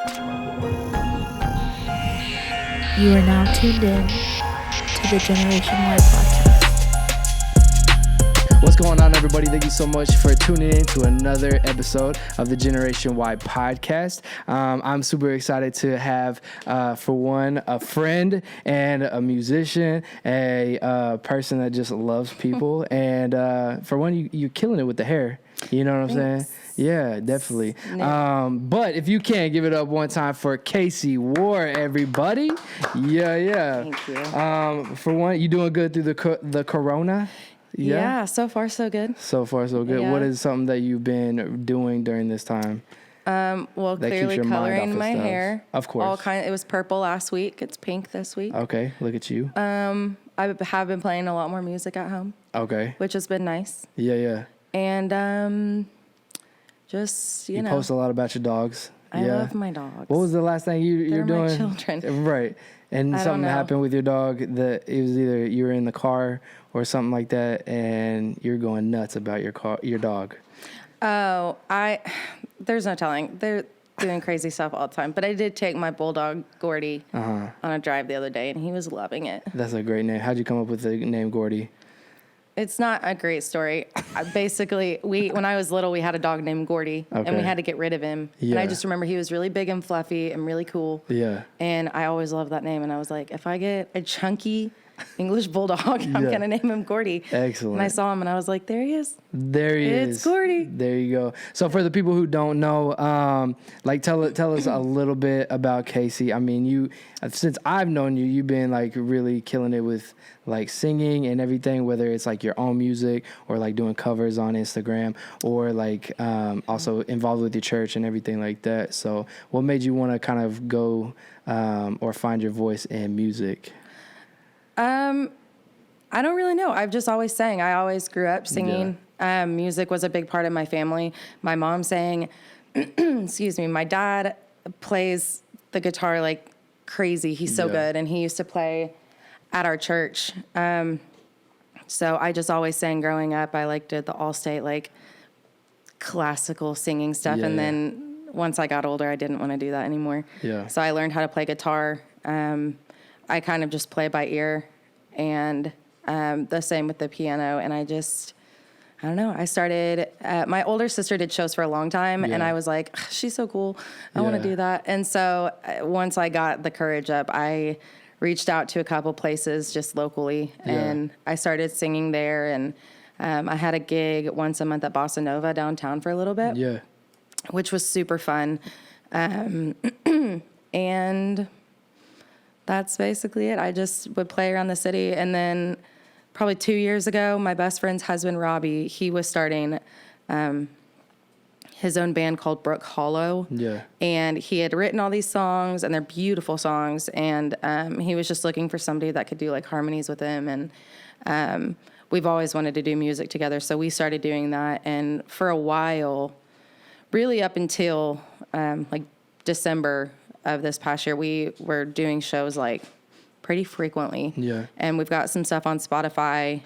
You are now tuned in to the GNWY podcast. What's going on, everybody? Thank you so much for tuning in to another episode of the GNWY podcast. I'm super excited to have, for one, a friend and a musician, a person that just loves people, and for one, you're killing it with the hair. You know what I'm saying? Yeah, definitely. But if you can, give it up one time for Kasie Mason, everybody. Yeah. Thank you. For one, you doing good through the corona? Yeah, so far so good. So far so good. Yeah. What is something that you've been doing during this time? Well, clearly coloring my hair. Of course. It was purple last week. It's pink this week. Okay, look at you. I have been playing a lot more music at home. Okay. Which has been nice. Yeah. And just, you know. post a lot about your dogs. I love my dogs. What was the last thing you're doing? They're my children. Right. And something happened with your dog that it was either you were in the car or something like that, and you're going nuts about your dog. Oh, there's no telling. They're doing crazy stuff all the time. But I did take my bulldog, Gordy, on a drive the other day, and he was loving it. That's a great name. How'd you come up with the name Gordy? It's not a great story. Basically, when I was little, we had a dog named Gordy, and we had to get rid of him. Yeah. And I just remember he was really big and fluffy and really cool. Yeah. And I always loved that name. And I was like, if I get a chunky English bulldog, I'm going to name him Gordy. Excellent. And I saw him, and I was like, there he is. There he is. It's Gordy. There you go. So for the people who don't know, tell us a little bit about Kasie. I mean, since I've known you, you've been like really killing it with like singing and everything, whether it's like your own music or like doing covers on Instagram or like also involved with your church and everything like that. So what made you want to kind of go or find your voice in music? I don't really know. I've just always sang. I always grew up singing. Yeah. Music was a big part of my family. My mom sang. Excuse me. My dad plays the guitar like crazy. He's so good, and he used to play at our church. So I just always sang growing up. I did the all-state like classical singing stuff, and then once I got older, I didn't want to do that anymore. Yeah. So I learned how to play guitar. I kind of just play by ear, and the same with the piano. And I don't know. I started, my older sister did shows for a long time, and I was like, she's so cool. I want to do that. And so once I got the courage up, I reached out to a couple places just locally, and I started singing there. And I had a gig once a month at Bossa Nova downtown for a little bit, which was super fun. And that's basically it. I just would play around the city. And then probably 2 years ago, my best friend's husband, Robbie, he was starting his own band called Brook Hollow. Yeah. And he had written all these songs, and they're beautiful songs. And he was just looking for somebody that could do like harmonies with him. And we've always wanted to do music together. So we started doing that. And for a while, really up until like December of this past year, we were doing shows like pretty frequently. Yeah. And we've got some stuff on Spotify.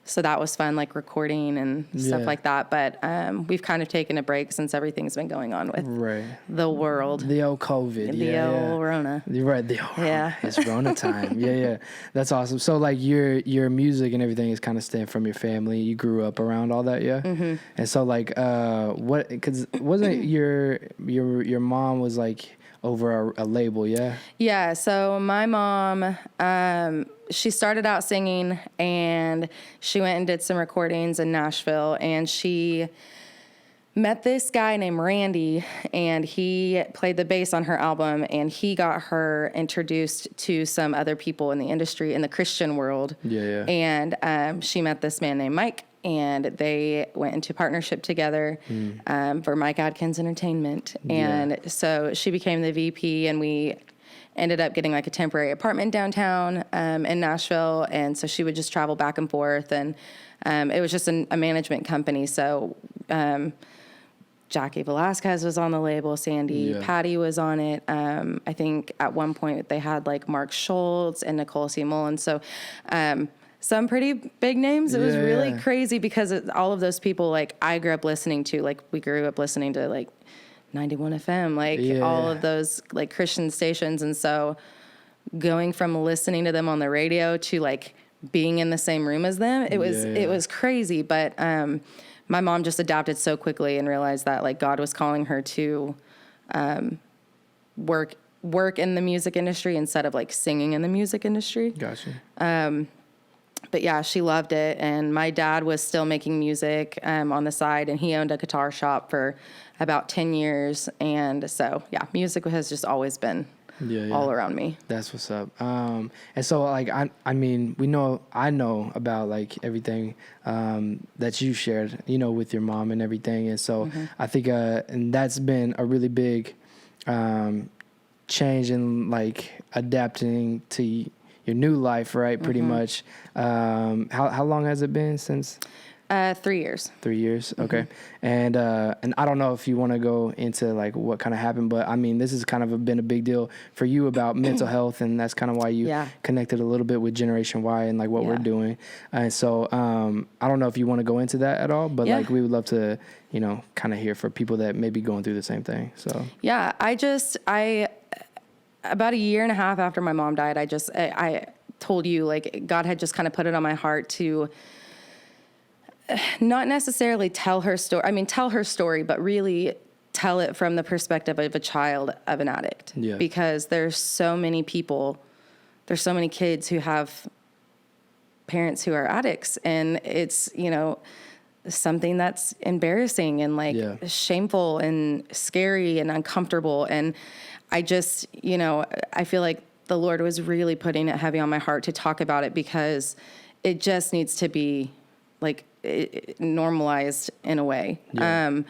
So that was fun, like recording and stuff like that. But we've kind of taken a break since everything's been going on with the world. The old COVID. The old Rona. You're right. It's Rona time. Yeah. That's awesome. So like your music and everything is kind of stemmed from your family. You grew up around all that, yeah? Mm-hmm. And so like, because wasn't your mom was like over a label, yeah? Yeah, so my mom, she started out singing, and she went and did some recordings in Nashville, and she met this guy named Randy, and he played the bass on her album, and he got her introduced to some other people in the industry, in the Christian world. Yeah. And she met this man named Mike, and they went into partnership together for Mike Adkins Entertainment. And so she became the VP, and we ended up getting like a temporary apartment downtown in Nashville. And so she would just travel back and forth. And it was just a management company. So Jackie Velasquez was on the label, Sandy Patty was on it. I think at one point they had like Mark Schultz and Nicole C. Mullins. So some pretty big names. It was really crazy because all of those people, like, I grew up listening to, like, we grew up listening to, like, 91 FM, like all of those like Christian stations. And so going from listening to them on the radio to like being in the same room as them, it was crazy. But my mom just adapted so quickly and realized that like God was calling her to work in the music industry instead of like singing in the music industry. Gotcha. But yeah, she loved it. And my dad was still making music on the side, and he owned a guitar shop for about 10 years. And so, yeah, music has just always been all around me. That's what's up. And so like, I mean, I know about like everything that you shared, you know, with your mom and everything. And so I think, and that's been a really big change in like adapting to your new life, right? Pretty much. How long has it been since? 3 years. 3 years. Okay. And I don't know if you want to go into like what kind of happened, but I mean, this has kind of been a big deal for you about mental health. And that's kind of why you connected a little bit with Generation Y and like what we're doing. And so, I don't know if you want to go into that at all, but like, we would love to, you know, kind of hear for people that may be going through the same thing. So, yeah, about a year and a half after my mom died, I told you, like, God had just kind of put it on my heart to not necessarily tell her story. I mean, tell her story, but really tell it from the perspective of a child of an addict. Yeah. Because there's so many kids who have parents who are addicts, and it's, you know, something that's embarrassing and like shameful and scary and uncomfortable. And I just, you know, I feel like the Lord was really putting it heavy on my heart to talk about it, because it just needs to be like normalized in a way. Yeah.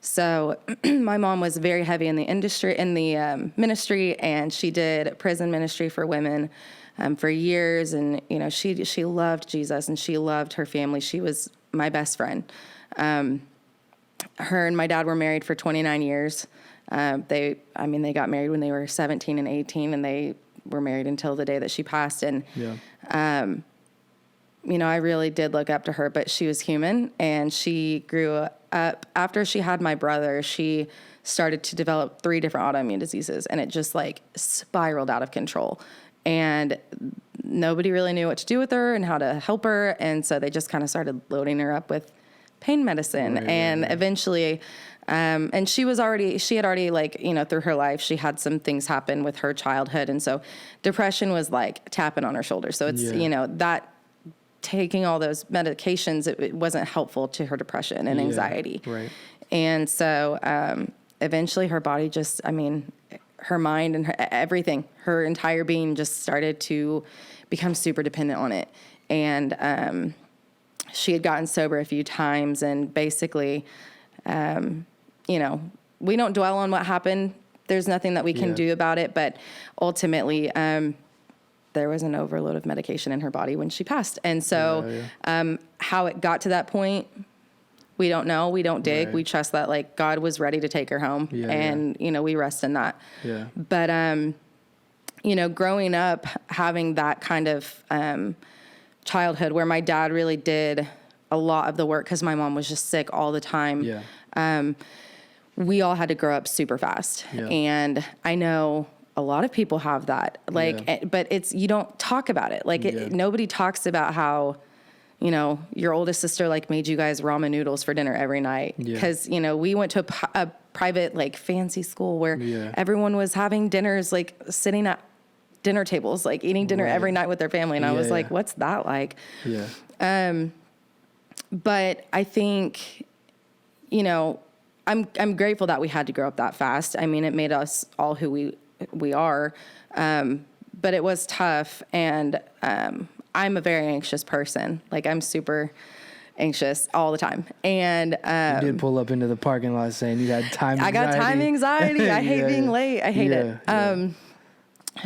So my mom was very heavy in the ministry, and she did prison ministry for women for years. And, you know, she loved Jesus, and she loved her family. She was my best friend. Her and my dad were married for 29 years. They got married when they were 17 and 18, and they were married until the day that she passed. And, you know, I really did look up to her, but she was human, and she grew up. After she had my brother, she started to develop 3 different autoimmune diseases, and it just like spiraled out of control. And nobody really knew what to do with her and how to help her. And so they just kind of started loading her up with pain medicine. Eventually, and she had already like, you know, through her life, she had some things happen with her childhood. And so depression was like tapping on her shoulder. So it's, you know, that taking all those medications, it wasn't helpful to her depression and anxiety. Right. And so, eventually her body just, I mean, her mind and everything, her entire being just started to become super dependent on it. And, she had gotten sober a few times, and basically, you know, we don't dwell on what happened. There's nothing that we can do about it, but ultimately, there was an overload of medication in her body when she passed. And so, how it got to that point, we don't know. We don't dig. Right. We trust that like God was ready to take her home, and, you know, we rest in that. Yeah. But, you know, growing up, having that kind of, childhood where my dad really did a lot of the work, because my mom was just sick all the time. Yeah. We all had to grow up super fast. Yeah. And I know a lot of people have that, like, but you don't talk about it. Like nobody talks about how, you know, your oldest sister like made you guys ramen noodles for dinner every night. Cause you know, we went to a private, like fancy school where everyone was having dinners, like sitting at dinner tables, like eating dinner every night with their family. And I was like, what's that like? Yeah. But I think, you know, I'm grateful that we had to grow up that fast. I mean, it made us all who we are. But it was tough. And, I'm a very anxious person. Like I'm super anxious all the time. And, you did pull up into the parking lot saying you had time anxiety. I got time anxiety. I hate being late. I hate it.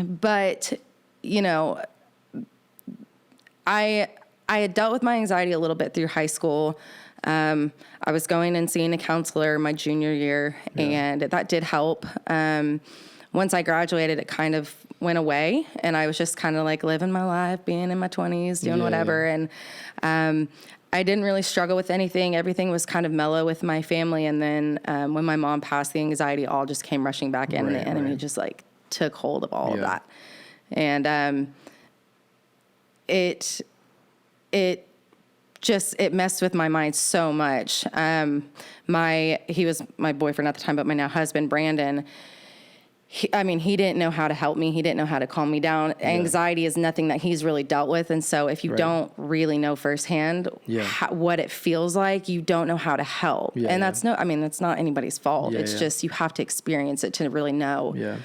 But, you know, I had dealt with my anxiety a little bit through high school. I was going and seeing a counselor my junior year, and that did help. Once I graduated, it kind of went away, and I was just kind of like living my life, being in my 20s, doing whatever. And I didn't really struggle with anything. Everything was kind of mellow with my family. And then when my mom passed, the anxiety all just came rushing back in, and the enemy just like took hold of all of that. And it messed with my mind so much. He was my boyfriend at the time, but my now husband, Brandon, he didn't know how to help me. He didn't know how to calm me down. Yeah. Anxiety is nothing that he's really dealt with. And so if you don't really know firsthand what it feels like, you don't know how to help. Yeah, and that's not anybody's fault. It's just, you have to experience it to really know. Yeah.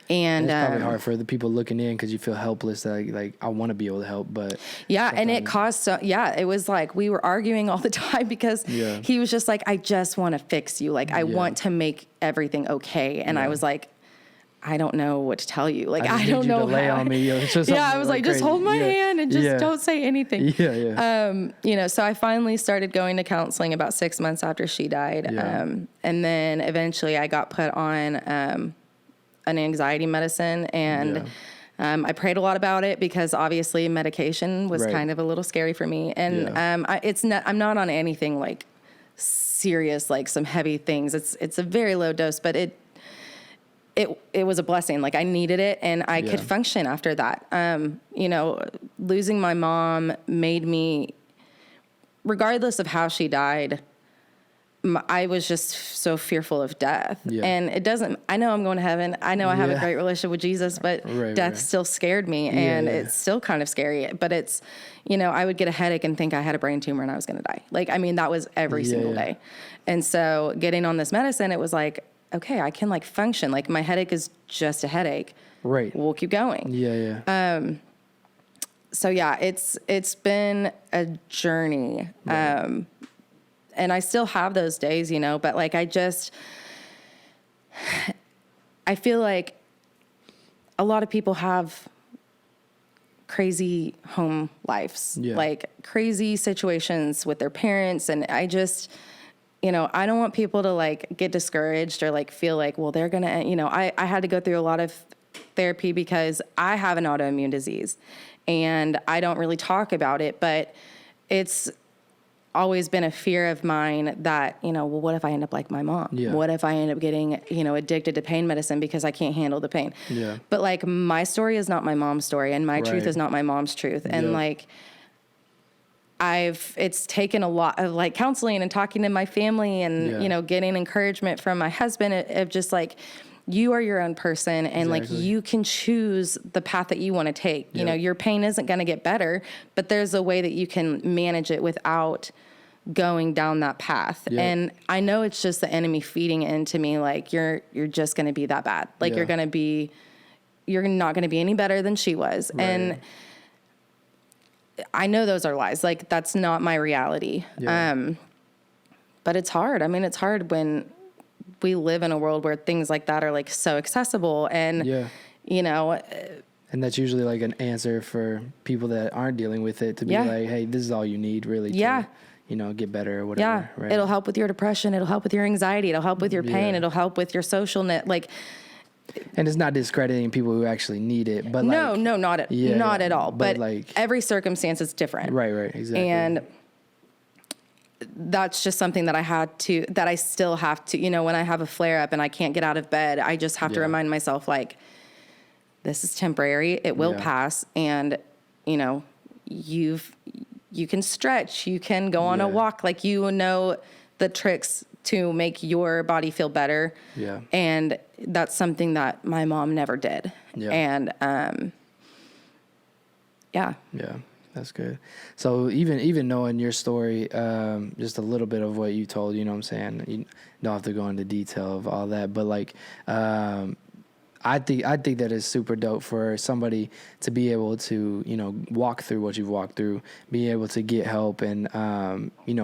And it's probably hard for the people looking in because you feel helpless. Like I want to be able to help, but and it caused it was like we were arguing all the time because he was just like, I just want to fix you. Like I want to make everything okay. And I was like, I don't know what to tell you. Like I don't know. Lay on me. I was like, just hold my hand and just don't say anything. So I finally started going to counseling about 6 months after she died, and then eventually I got put on an anxiety medicine, and I prayed a lot about it because obviously medication was kind of a little scary for me. And I'm not on anything like serious, like some heavy things. It's a very low dose, but it was a blessing. Like I needed it, and I could function after that. Losing my mom made me, regardless of how she died, I was just so fearful of death. And I know I'm going to heaven. I know I have a great relationship with Jesus, but death still scared me, and it's still kind of scary. But it's, I would get a headache and think I had a brain tumor and I was going to die. Like, that was every single day. And so getting on this medicine, it was like, okay, I can like function. Like my headache is just a headache. Right. We'll keep going. So it's been a journey. And I still have those days, but like I feel like a lot of people have crazy home lives, like crazy situations with their parents. And I just, I don't want people to like get discouraged or like feel like, well, they're going to, I had to go through a lot of therapy because I have an autoimmune disease and I don't really talk about it, but it's always been a fear of mine that, well, what if I end up like my mom? What if I end up getting, addicted to pain medicine because I can't handle the pain? But like my story is not my mom's story, and my truth is not my mom's truth. And like, it's taken a lot of like counseling and talking to my family and, getting encouragement from my husband of just like, you are your own person and like you can choose the path that you want to take. Your pain isn't going to get better, but there's a way that you can manage it without going down that path. And I know it's just the enemy feeding into me. Like you're just going to be that bad. Like you're not going to be any better than she was. And I know those are lies. Like that's not my reality. But it's hard. It's hard when we live in a world where things like that are like so accessible and, and that's usually like an answer for people that aren't dealing with it to be like, hey, this is all you need really to, get better or whatever. Right? It'll help with your depression. It'll help with your anxiety. It'll help with your pain. It'll help with your social net. Like, and it's not discrediting people who actually need it, but no, not at all. But like every circumstance is different. Right. Exactly. And that's just something that I still have to, when I have a flare up and I can't get out of bed, I just have to remind myself like, this is temporary. It will pass. And, you can stretch, you can go on a walk, like, the tricks to make your body feel better. Yeah. And that's something that my mom never did. Yeah. And, Yeah, that's good. So even knowing your story, just a little bit of what you told, you know what I'm saying? You don't have to go into detail of all that, but like, I think that is super dope for somebody to be able to, walk through what you've walked through, be able to get help and,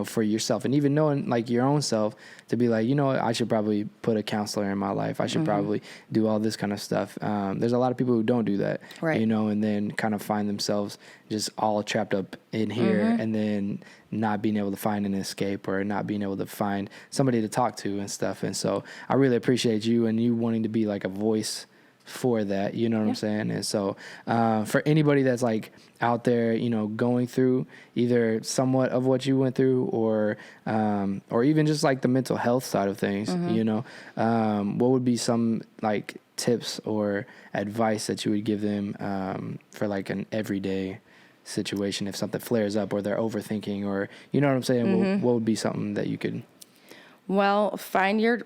for yourself and even knowing like your own self to be like, I should probably put a counselor in my life. I should probably do all this kind of stuff. There's a lot of people who don't do that, and then kind of find themselves just all trapped up in here and then not being able to find an escape or not being able to find somebody to talk to and stuff. And so I really appreciate you and you wanting to be like a voice for that, you know what I'm saying? And so for anybody that's like out there, you know, going through either somewhat of what you went through or even just like the mental health side of things, you know, what would be some like tips or advice that you would give them for like an everyday situation if something flares up or they're overthinking, or you know what I'm saying? What would be something that you could? Well, find your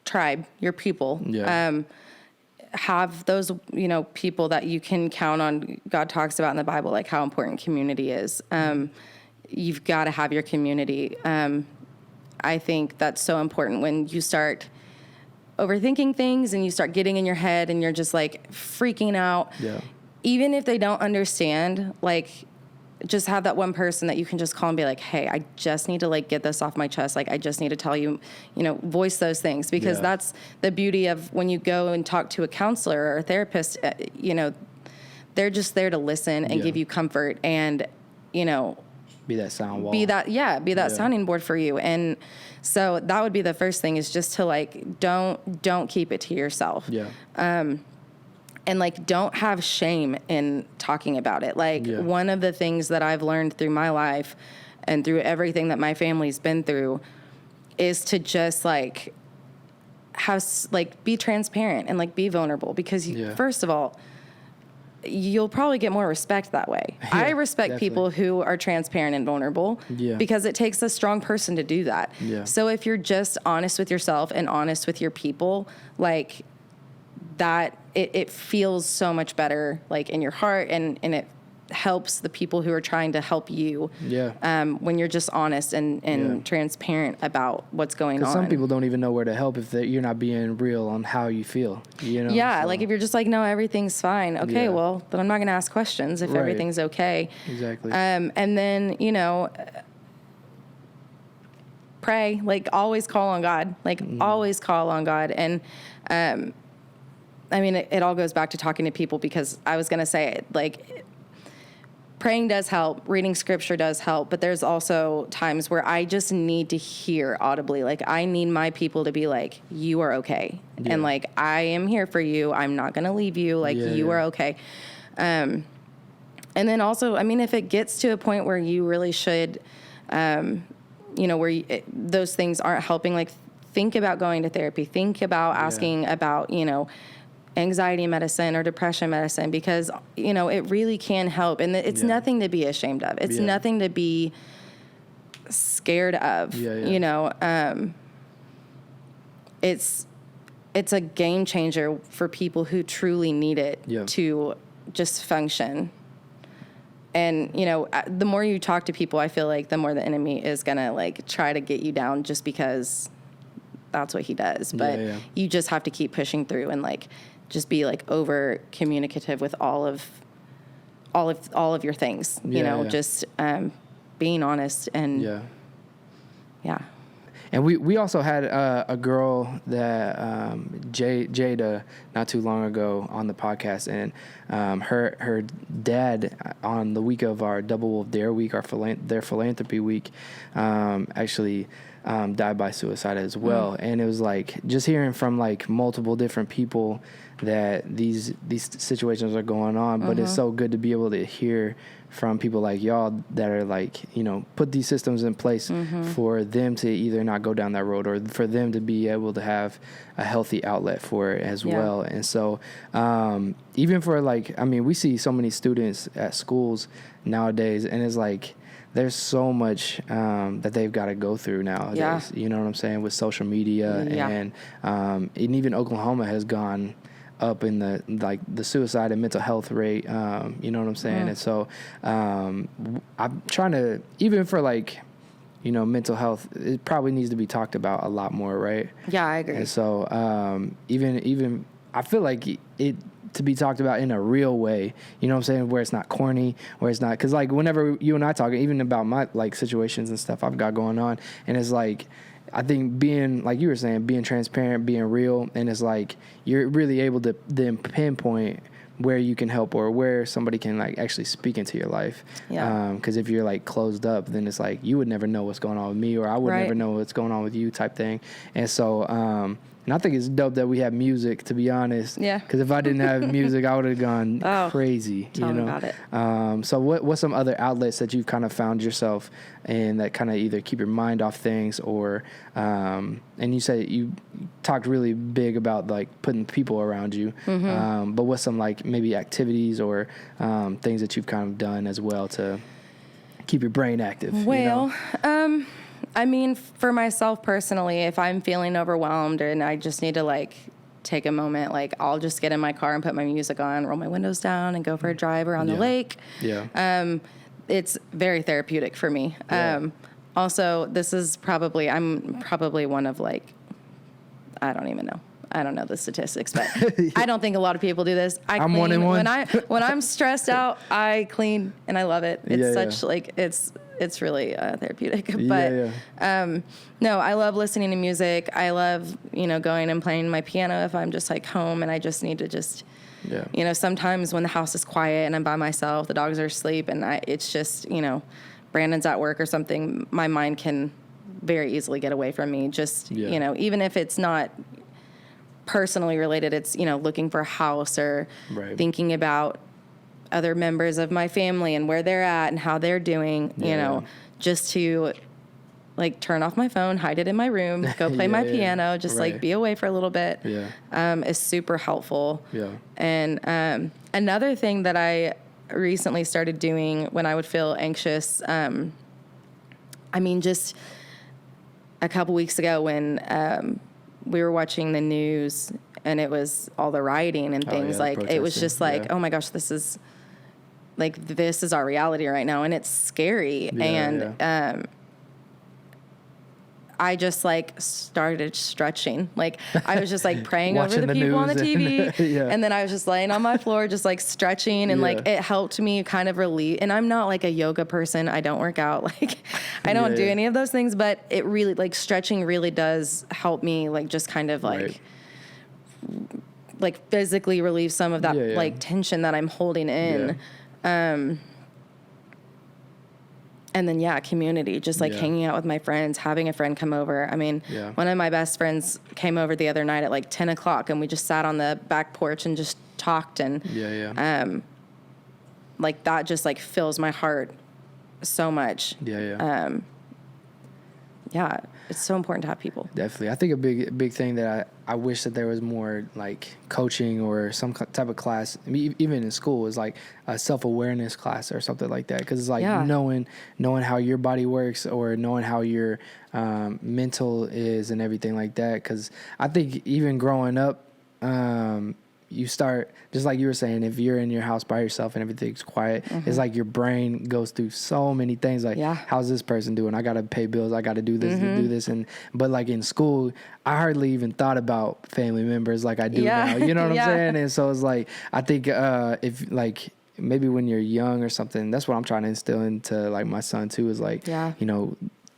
tribe, your people. Have those, you know, people that you can count on. God talks about in the Bible, like how important community is. You've got to have your community. I think that's so important when you start overthinking things and you start getting in your head and you're just like freaking out. Yeah. Even if they don't understand, like, just have that one person that you can just call and be like, hey, I just need to like get this off my chest. Like, I just need to tell you, you know, voice those things, because that's the beauty of when you go and talk to a counselor or a therapist, you know, they're just there to listen and give you comfort and, you know, be that sound wall. Be that sounding board for you. And so that would be the first thing, is just to like, don't keep it to yourself. Yeah. And like, don't have shame in talking about it. Like one of the things that I've learned through my life and through everything that my family's been through is to just like be transparent and like be vulnerable, because first of all, you'll probably get more respect that way. I respect people who are transparent and vulnerable because it takes a strong person to do that. So if you're just honest with yourself and honest with your people, like that, it feels so much better, like in your heart, and it helps the people who are trying to help you. When you're just honest and transparent about what's going on. Some people don't even know where to help if you're not being real on how you feel. You know. Yeah, so. Like if you're just like, no, everything's fine. Okay, well then I'm not going to ask questions if everything's okay. Exactly. And then, you know, pray. Like always call on God. Like always call on God. And I mean, it all goes back to talking to people, because I was going to say, like, praying does help, reading scripture does help, but there's also times where I just need to hear audibly. Like, I need my people to be like, you are okay. And, like, I am here for you. I'm not going to leave you. Like, you are okay. And then also, I mean, if it gets to a point where you really should, you know, where those things aren't helping, like, think about going to therapy. Think about asking about, you know, anxiety medicine or depression medicine, because, you know, it really can help. And it's nothing to be ashamed of. It's nothing to be scared of, you know. It's a game changer for people who truly need it to just function. And, you know, the more you talk to people, I feel like the more the enemy is going to, like, try to get you down, just because that's what he does. But you just have to keep pushing through and, like, just be like over communicative with all of your things, you know, just being honest and And we also had a girl that Jada not too long ago on the podcast, and her dad on the week of our Double Wolf Dare Week, their philanthropy week, actually died by suicide as well. And it was like just hearing from like multiple different people that these situations are going on, but it's so good to be able to hear from people like y'all that are like, you know, put these systems in place for them to either not go down that road, or for them to be able to have a healthy outlet for it as well. And so even for like, I mean, we see so many students at schools nowadays, and it's like there's so much that they've got to go through nowadays. You know what I'm saying, with social media and even Oklahoma has gone up in the suicide and mental health rate, you know what I'm saying? And so I'm trying to, even for like, you know, mental health, it probably needs to be talked about a lot more, right? Yeah, I agree. And so even I feel like it to be talked about in a real way, you know what I'm saying, where it's not corny, where it's not, because like whenever you and I talk, even about my like situations and stuff I've got going on, and it's like, I think being, like you were saying, being transparent, being real, and it's like you're really able to then pinpoint where you can help, or where somebody can like actually speak into your life. Because if you're like closed up, then it's like you would never know what's going on with me, or I would never know what's going on with you type thing. And so And I think it's dope that we have music, to be honest. Yeah. Because if I didn't have music, I would have gone crazy. Tell me about it. So what's some other outlets that you've kind of found yourself in that kind of either keep your mind off things or, and you said you talked really big about like putting people around you. But what's some like maybe activities or things that you've kind of done as well to keep your brain active? Well, I mean, for myself personally, if I'm feeling overwhelmed and I just need to like take a moment, like I'll just get in my car and put my music on, roll my windows down and go for a drive around the lake. Yeah. It's very therapeutic for me. Yeah. Also, I'm probably one of like, I don't even know. I don't know the statistics, but I don't think a lot of people do this. I'm clean. 1 in 1. When I'm stressed out, I clean and I love it. It's like, it's really therapeutic, but, no, I love listening to music. I love, going and playing my piano if I'm just like home and I just need to sometimes when the house is quiet and I'm by myself, the dogs are asleep and it's just, Brandon's at work or something, my mind can very easily get away from me. Just, even if it's not personally related, it's, looking for a house or thinking about other members of my family and where they're at and how they're doing, just to like turn off my phone, hide it in my room, go play my piano, just like be away for a little bit, is super helpful. Yeah. And another thing that I recently started doing when I would feel anxious, just a couple weeks ago when we were watching the news and it was all the rioting and things, like it was just like, oh my gosh, this is our reality right now, and it's scary. I just like started stretching. Like I was just like praying over the people on the TV. And then I was just laying on my floor, just like stretching. And like, it helped me kind of relieve. And I'm not like a yoga person. I don't work out. Like I don't do any of those things, but it really like stretching really does help me like just kind of like, like physically relieve some of that like tension that I'm holding in. And then, community, just like hanging out with my friends, having a friend come over. I mean, one of my best friends came over the other night at like 10 o'clock and we just sat on the back porch and just talked. And like that just like fills my heart so much. It's so important to have people. Definitely. I think a big thing that I wish that there was more like coaching or some type of class, even in school, is like a self-awareness class or something like that. Because it's like knowing how your body works or knowing how your mental is and everything like that. Because I think even growing up, you start, just like you were saying, if you're in your house by yourself and everything's quiet, it's like your brain goes through so many things. Like, how's this person doing? I got to pay bills. I got to do this, do this. But like in school, I hardly even thought about family members like I do now. You know what I'm saying? And so it's like, I think if like, maybe when you're young or something, that's what I'm trying to instill into like my son too, is like,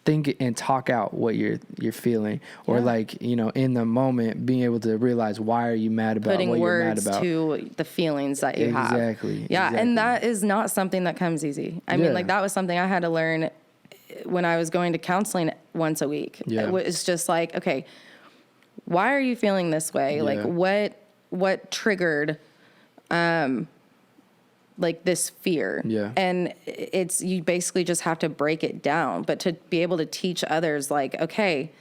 think and talk out what you're feeling, or like, in the moment being able to realize why are you mad about putting what words you're mad about. to the feelings that you have. Exactly. And that is not something that comes easy. I mean, like that was something I had to learn when I was going to counseling once a week. It was just like, okay, why are you feeling this way? Like what triggered like this fear. And you basically just have to break it down, but to be able to teach others, like, okay,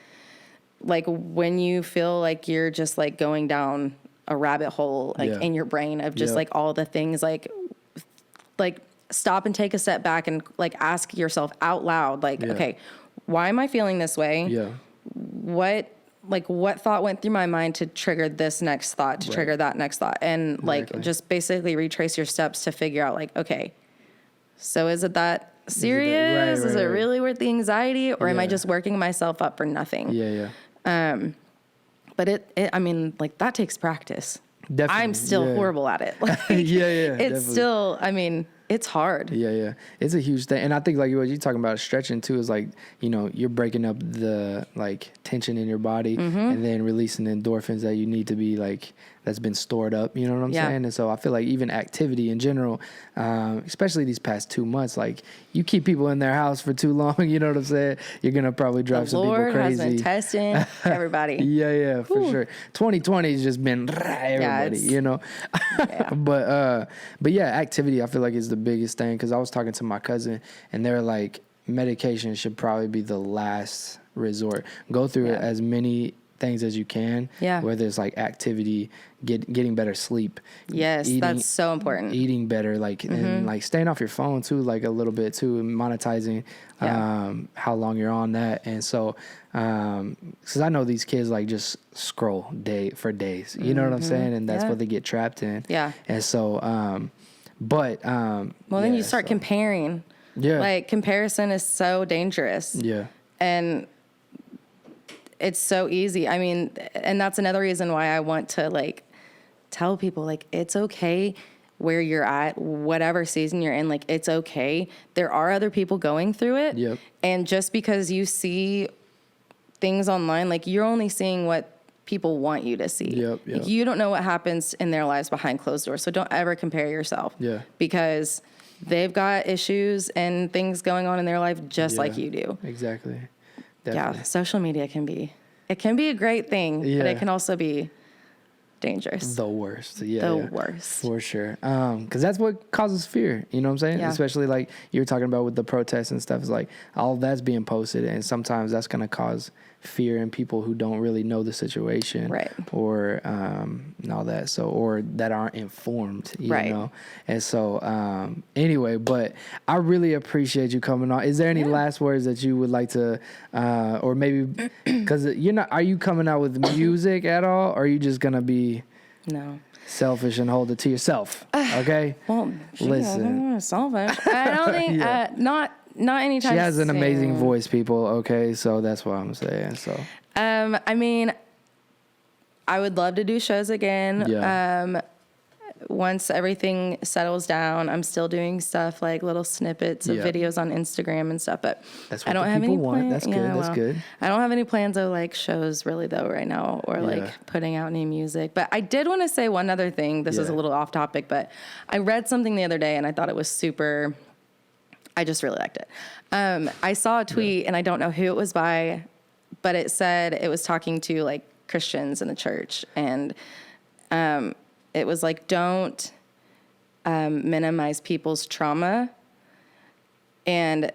like when you feel like you're just like going down a rabbit hole, like in your brain of just like all the things, like stop and take a step back and like ask yourself out loud, like, okay, why am I feeling this way? What thought went through my mind to trigger this next thought, to trigger that next thought? And like, just basically retrace your steps to figure out like, okay, so is it that serious? Is it really worth the anxiety, or am I just working myself up for nothing? But I mean, like that takes practice. Definitely. I'm still horrible at it. Like, it's definitely. Still, I mean, it's hard. Yeah. It's a huge thing. And I think like what you're talking about stretching too is like, you know, you're breaking up the like tension in your body and then releasing the endorphins that you need to be like, that's been stored up, you know what I'm saying? And so I feel like even activity in general, especially these past 2 months, like you keep people in their house for too long, you know what I'm saying? You're going to probably drive some people crazy. The Lord has been testing everybody. Yeah, for sure. 2020 has just been everybody, you know? But yeah, activity I feel like is the biggest thing, because I was talking to my cousin and they're like, medication should probably be the last resort. Go through it as many things as you can, whether it's like activity, getting better sleep, that's so important, eating better, like and like staying off your phone too, like a little bit too, and monetizing how long you're on that. And so because I know these kids like just scroll for days, you know what I'm saying, and that's what they get trapped in. And so then you start comparing. Like comparison is so dangerous. And it's so easy. I mean, and that's another reason why I want to like tell people like it's okay where you're at, whatever season you're in, like it's okay. There are other people going through it. And just because you see things online, like you're only seeing what people want you to see. Like, you don't know what happens in their lives behind closed doors. So don't ever compare yourself. Because they've got issues and things going on in their life just like you do. Exactly. Definitely. Yeah, social media can be a great thing, but it can also be dangerous. The worst. Worst. For sure. Because that's what causes fear. You know what I'm saying? Especially like you were talking about with the protests and stuff. It's like all that's being posted, and sometimes that's going to cause fear in people who don't really know the situation, or and all that. So, or that aren't informed, you know. And so, anyway, but I really appreciate you coming on. Is there any last words that you would like to, or maybe because you're not? Are you coming out with music at all, or are you just gonna be selfish and hold it to yourself? Okay. Well, listen, selfish. I don't think not anytime. She has an amazing voice, people. Okay, so that's what I'm saying. So, I mean, I would love to do shows again. Once everything settles down, I'm still doing stuff like little snippets of videos on Instagram and stuff. But that's what I don't have any plans. That's good. That's good. I don't have any plans of like shows really though right now, or like putting out new music. But I did want to say one other thing. This is a little off topic, but I read something the other day and I thought it was super. I just really liked it. I saw a tweet, and I don't know who it was by, but it said it was talking to like Christians in the church, and it was like, don't minimize people's trauma, and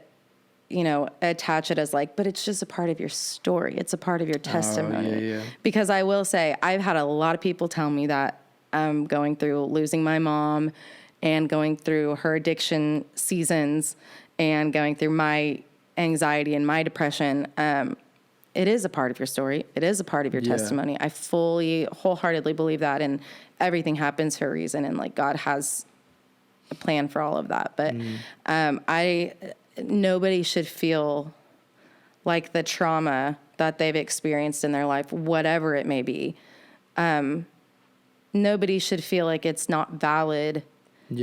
attach it as like, but it's just a part of your story. It's a part of your testimony. Because I will say, I've had a lot of people tell me that I'm going through losing my mom, and going through her addiction seasons, and going through my anxiety and my depression. It is a part of your story. It is a part of your testimony. I wholeheartedly believe that, and everything happens for a reason, and like God has a plan for all of that. But nobody should feel like the trauma that they've experienced in their life, whatever it may be, nobody should feel like it's not valid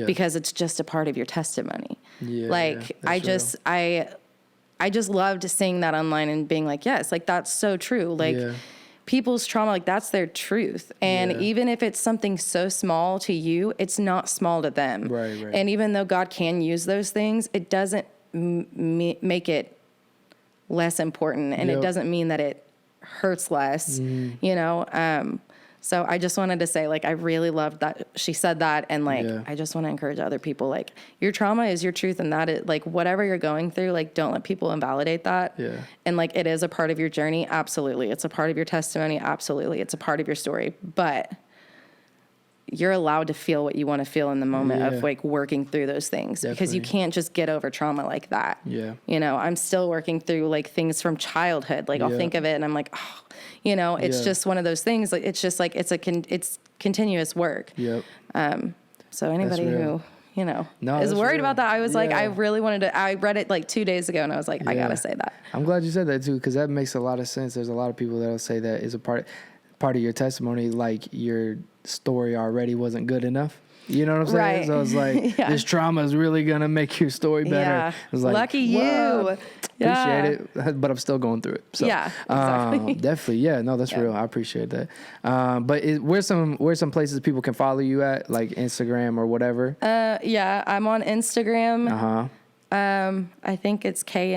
because it's just a part of your testimony. I just loved seeing that online and being like, yes, like that's so true. Like people's trauma, like that's their truth. And even if it's something so small to you, it's not small to them. Right. And even though God can use those things, it doesn't make it less important. And it doesn't mean that it hurts less, So I just wanted to say, like, I really loved that she said that. And like, I just want to encourage other people, like, your trauma is your truth. And that is like, whatever you're going through, like, don't let people invalidate that. And like, it is a part of your journey. Absolutely. It's a part of your testimony. Absolutely. It's a part of your story, but you're allowed to feel what you want to feel in the moment of like working through those things. Because you can't just get over trauma like that. I'm still working through like things from childhood. Like I'll think of it and I'm like, oh, it's just one of those things. Like, it's just like, it's continuous work. So anybody who, is worried about that, I was like, I really wanted to, I read it like 2 days ago and I was like, I got to say that. I'm glad you said that too, because that makes a lot of sense. There's a lot of people that'll say that is a part. part of your testimony, like your story already wasn't good enough. You know what I'm saying? Right. So it's like, Yeah. this trauma is really going to make your story better. Yeah. It's like, Lucky you. what? Yeah. Appreciate it, but I'm still going through it. So, Yeah, exactly. definitely. Yeah, no, that's real. I appreciate that. But where's some places people can follow you at, like Instagram or whatever? Yeah, I'm on Instagram. Uh-huh. I think it's K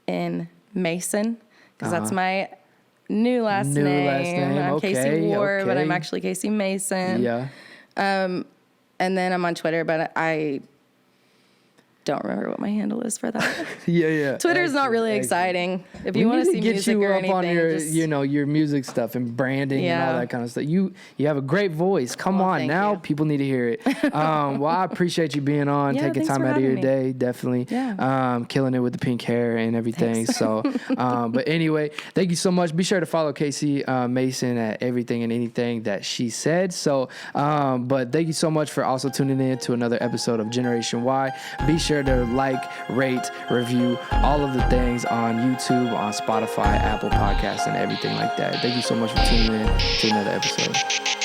in Mason, because that's my new last name. I'm Okay, Kasie Ward, but I'm okay. actually Kasie Mason. Yeah. And then I'm on Twitter, but I don't remember what my handle is for that. Yeah. Twitter's not really exciting. If you want to see music or anything, on your, just, your music stuff and branding and all that kind of stuff. You have a great voice. Come on thank now, you. people need to hear it. Well, I appreciate you being on, Yeah, taking thanks time for out of your having me. day, definitely. Yeah. Killing it with the pink hair and everything. Thanks. So, but anyway, thank you so much. Be sure to follow Kasie Mason at everything and anything that she said. So, but thank you so much for also tuning in to another episode of Generation Y. Be sure to like, rate, review, all of the things on YouTube, on Spotify, Apple Podcasts, and everything like that. Thank you so much for tuning in to another episode.